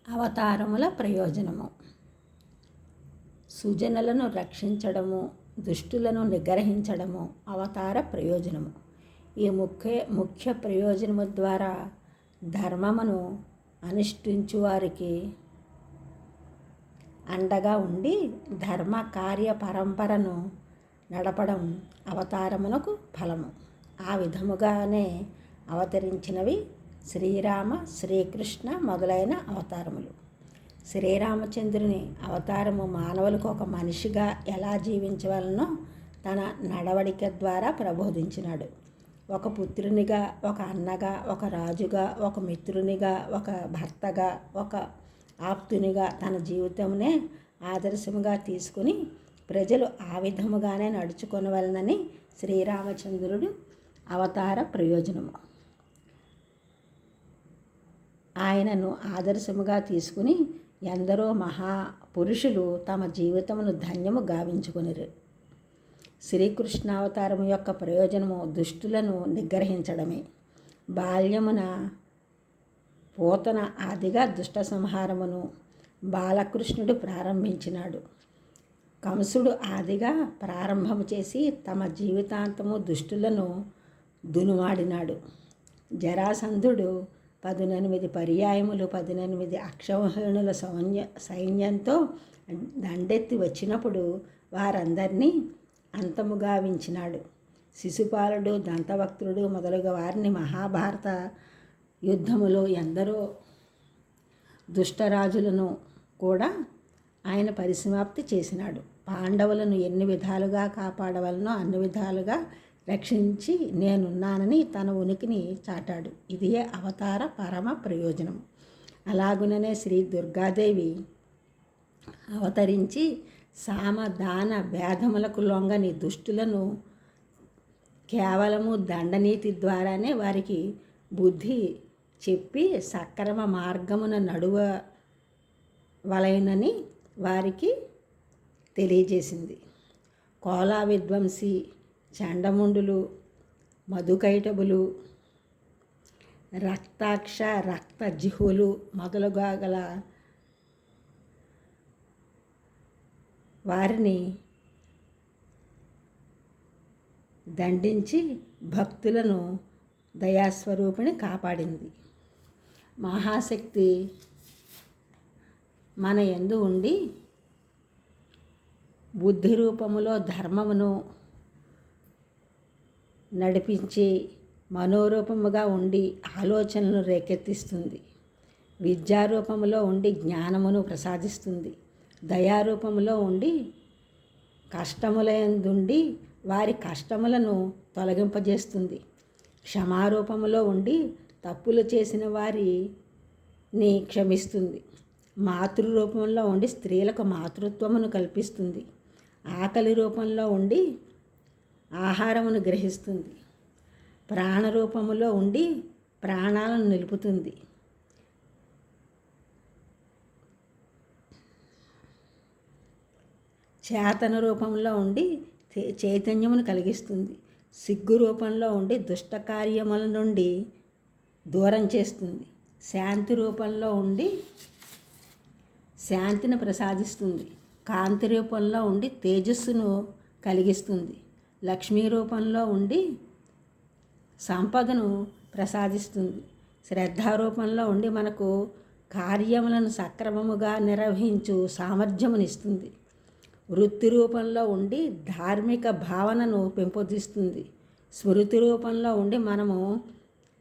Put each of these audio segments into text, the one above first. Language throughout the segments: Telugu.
అవతారముల ప్రయోజనము. సుజనులను రక్షించడము, దుష్టులను నిగ్రహించడము అవతార ప్రయోజనము. ఈ ముఖ్య ప్రయోజనము ద్వారా ధర్మమును అనుష్ఠించు వారికి అండగా ఉండి ధర్మ కార్య పరంపరను నడపడం అవతారమునకు ఫలము. ఆ విధముగానే అవతరించినవి శ్రీరామ, శ్రీకృష్ణ మొదలైన అవతారములు. శ్రీరామచంద్రుని అవతారము మానవులకు ఒక మనిషిగా ఎలా జీవించవలనో తన నడవడిక ద్వారా ప్రబోధించినాడు. ఒక పుత్రునిగా, ఒక అన్నగా, ఒక రాజుగా, ఒక మిత్రునిగా, ఒక భర్తగా, ఒక ఆప్తునిగా తన జీవితంనే ఆదర్శముగా తీసుకుని ప్రజలు ఆ విధముగానే నడుచుకొనవలనని శ్రీరామచంద్రుడు అవతార ప్రయోజనము. ఆయనను ఆదర్శముగా తీసుకుని ఎందరో మహాపురుషులు తమ జీవితమును ధన్యము గావించుకొనిరు. శ్రీకృష్ణావతారము యొక్క ప్రయోజనము దుష్టులను నిగ్రహించడమే. బాల్యమున పోతన ఆదిగా దుష్ట సంహారమును బాలకృష్ణుడు ప్రారంభించినాడు. కంసుడు ఆదిగా ప్రారంభము చేసి తమ జీవితాంతము దుష్టులను దునుమాడినాడు. జరాసంధుడు 18 పర్యాయములు 18 అక్షౌహిణుల సైన్యంతో దండెత్తి వచ్చినప్పుడు వారందరినీ అంతముగావించినాడు. శిశుపాలుడు, దంతవక్త్రుడు మొదలుగా వారిని మహాభారత యుద్ధములో ఎందరో దుష్టరాజులను కూడా ఆయన పరిసమాప్తి చేసినాడు. పాండవులను ఎన్ని విధాలుగా కాపాడవలనో అన్ని విధాలుగా రక్షించి నేనున్నానని తన ఉనికిని చాటాడు. ఇదే అవతార పరమ ప్రయోజనం. అలాగుననే శ్రీ దుర్గాదేవి అవతరించి సామ దాన భేదములకు లొంగని దుష్టులను కేవలము దండనీతి ద్వారానే వారికి బుద్ధి చెప్పి సక్రమ మార్గమున నడువవలెనని వారికి తెలియజేసింది. కోలా విధ్వంసి, చండముండులు, మధుకైటబులు, రక్తాక్ష, రక్తజిహ్వులు మొదలుగా గల వారిని దండించి భక్తులను దయాస్వరూపిణి కాపాడింది. మహాశక్తి మన యందు ఉండి బుద్ధి రూపములో ధర్మమును నడిపించి మనోరూపముగా ఉండి ఆలోచనలను రేకెత్తిస్తుంది. విద్యారూపములో ఉండి జ్ఞానమును ప్రసాదిస్తుంది. దయారూపములో ఉండి కష్టములందుండి వారి కష్టములను తొలగింపజేస్తుంది. క్షమారూపములో ఉండి తప్పులు చేసిన వారిని క్షమిస్తుంది. మాతృరూపంలో ఉండి స్త్రీలకు మాతృత్వమును కల్పిస్తుంది. ఆకలి రూపంలో ఉండి ఆహారమును గ్రహిస్తుంది. ప్రాణరూపములో ఉండి ప్రాణాలను నిలుపుతుంది. చేతన రూపంలో ఉండి చైతన్యమును కలిగిస్తుంది. సిగ్గు రూపంలో ఉండి దుష్ట కార్యముల నుండి దూరం చేస్తుంది. శాంతి రూపంలో ఉండి శాంతిని ప్రసాదిస్తుంది. కాంతి రూపంలో ఉండి తేజస్సును కలిగిస్తుంది. లక్ష్మీ రూపంలో ఉండి సంపదను ప్రసాదిస్తుంది. శ్రద్ధారూపంలో ఉండి మనకు కార్యములను సక్రమముగా నిర్వహించు సామర్థ్యమునిస్తుంది. వృత్తి రూపంలో ఉండి ధార్మిక భావనను పెంపొందిస్తుంది. స్మృతి రూపంలో ఉండి మనము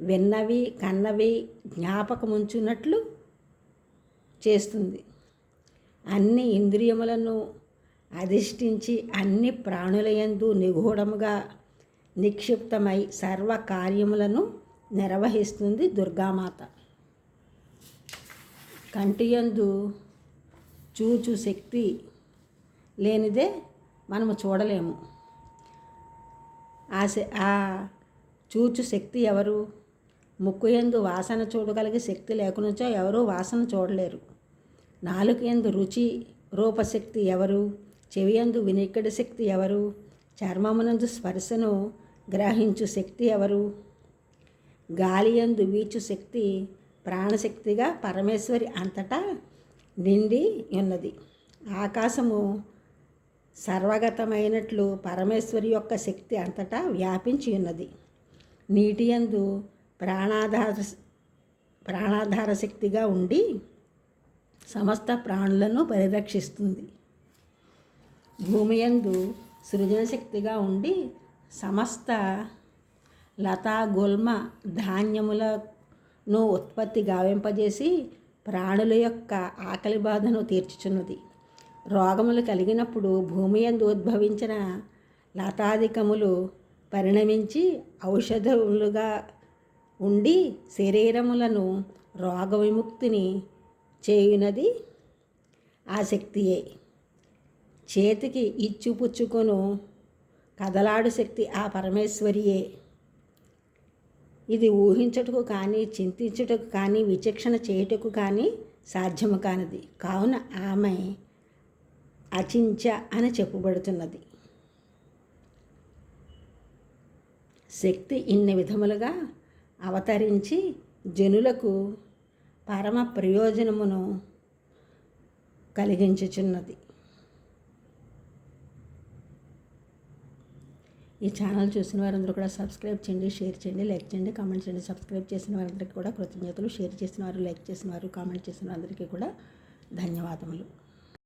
విన్నవి కన్నవి జ్ఞాపకముంచున్నట్లు చేస్తుంది. అన్ని ఇంద్రియములను అధిష్ఠించి అన్ని ప్రాణులయందు నిగూఢముగా నిక్షిప్తమై సర్వ కార్యములను నిర్వహిస్తుంది దుర్గామాత. కంటియందు చూచు శక్తి లేనిదే మనము చూడలేము. ఆ చూచు శక్తి ఎవరు? ముక్కు యందు వాసన చూడగలిగే శక్తి లేకునుచో ఎవరూ వాసన చూడలేరు. నాలుక యందు రుచి రూపశక్తి ఎవరు? చెవి యందు వినికిడి శక్తి ఎవరు? చర్మమునందు స్పర్శను గ్రహించు శక్తి ఎవరు? గాలి యందు వీచు శక్తి ప్రాణశక్తిగా పరమేశ్వరి అంతటా నిండి ఉన్నది. ఆకాశము సర్వగతమైనట్లు పరమేశ్వరి యొక్క శక్తి అంతటా వ్యాపించి ఉన్నది. నీటి యందు ప్రాణాధార శక్తిగా ఉండి సమస్త ప్రాణులను పరిరక్షిస్తుంది. భూమి యందు సృజన శక్తిగా ఉండి సమస్త లతా గుల్మ ధాన్యములను ఉత్పత్తి గావింపజేసి ప్రాణుల యొక్క ఆకలి బాధను తీర్చుచున్నది. రోగములు కలిగినప్పుడు భూమి యందు ఉద్భవించిన లతాధికములు పరిణమించి ఔషధములుగా ఉండి శరీరములను రోగ విముక్తిని చేయునది ఆ శక్తియే. చేతికి ఇచ్చిపుచ్చుకొను కదలాడు శక్తి ఆ పరమేశ్వరియే. ఇది ఊహించుటకు కానీ, చింతించుటకు కానీ, విచక్షణ చేయుటకు కానీ సాధ్యము కానిది. కావున ఆమె అచించ అని చెప్పబడుతున్నది. శక్తి ఇన్ని విధములుగా అవతరించి జనులకు పరమ ప్రయోజనమును కలిగించుచున్నది. ఈ ఛానల్ చూసిన వారందరూ కూడా సబ్స్క్రైబ్ చేయండి, షేర్ చేయండి, లైక్ చేయండి, కామెంట్ చేయండి. సబ్స్క్రైబ్ చేసిన వారందరికీ కూడా కృతజ్ఞతలు. షేర్ చేసిన వారు, లైక్ చేసిన వారు, కామెంట్ చేసిన వారందరికీ కూడా ధన్యవాదములు.